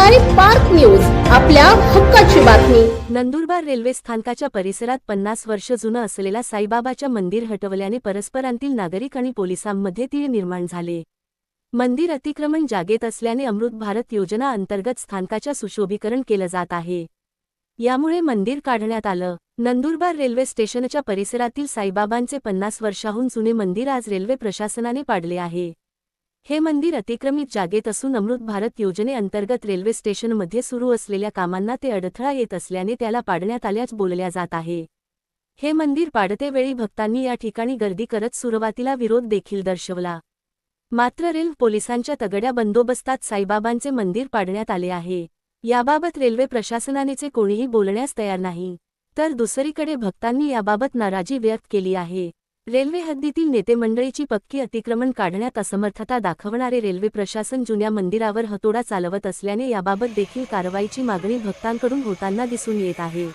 आहे park news, आपल्या हक्काची बातमी। नंदुरबार रेल्वे स्थानकाच्या परिसरात 50 वर्ष जुनं असलेला साईबाबाच्या मंदिर हटवल्याने परस्परांतील नागरिक आणि पोलिसांमध्ये तीळ निर्माण झाले। मंदिर अतिक्रमण जागेत असल्याने अमृत भारत योजना अंतर्गत स्थानकाच्या सुशोभीकरण केलं जात आहे। यामुळे मंदिर काढण्यात आलं। नंदुरबार रेल्वे स्टेशनच्या परिसरातील साईबाबांचे 50 वर्षाहून जुने मंदिर आज रेल्वे प्रशासनाने पाडले आहे। हे मंदिर अतिक्रमित जागेत असून अमृत भारत योजनेअंतर्गत रेल्वे स्टेशनमध्ये सुरू असलेल्या कामांना ते अडथळा येत असल्याने त्याला पाडण्यात आल्याचं बोलल्या जात आहे। हे मंदिर पाडतेवेळी भक्तांनी या ठिकाणी गर्दी करत सुरुवातीला विरोध देखील दर्शवला। मात्र रेल्वे पोलिसांच्या तगड्या बंदोबस्तात साईबाबांचे मंदिर पाडण्यात आले आहे। याबाबत रेल्वे प्रशासनानेचे कोणीही बोलण्यास तयार नाही, तर दुसरीकडे भक्तांनी याबाबत नाराजी व्यक्त केली आहे। रेल्वे हद्दीतील नेते मंडळीची पक्की अतिक्रमण काढण्यात असमर्थता दाखवणारे रेल्वे प्रशासन जुन्या मंदिरावर हातोडा चालवत असल्याने याबाबत देखील कारवाईची मागणी भक्तांकडून होताना दिसून येत आहे।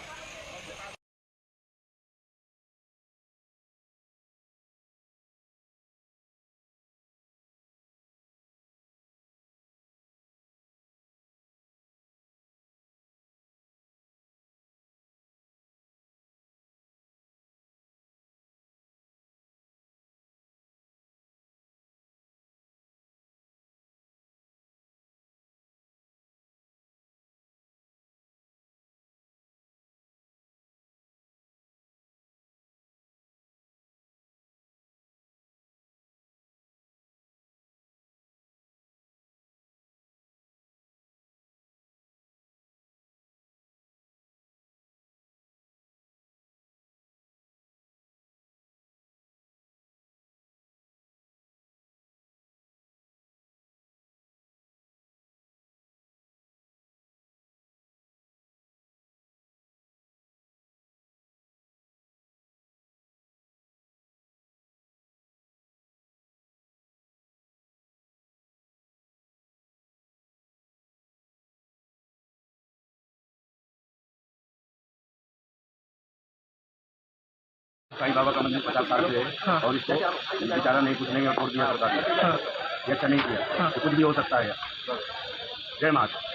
साईं बाबा का मंदिर 50 साल से है और इसको बेचारा नहीं कुछ नहीं और तोड़ दिया सरकार ने। ये अच्छा नहीं किया, तो कुछ भी हो सकता है। जय माता।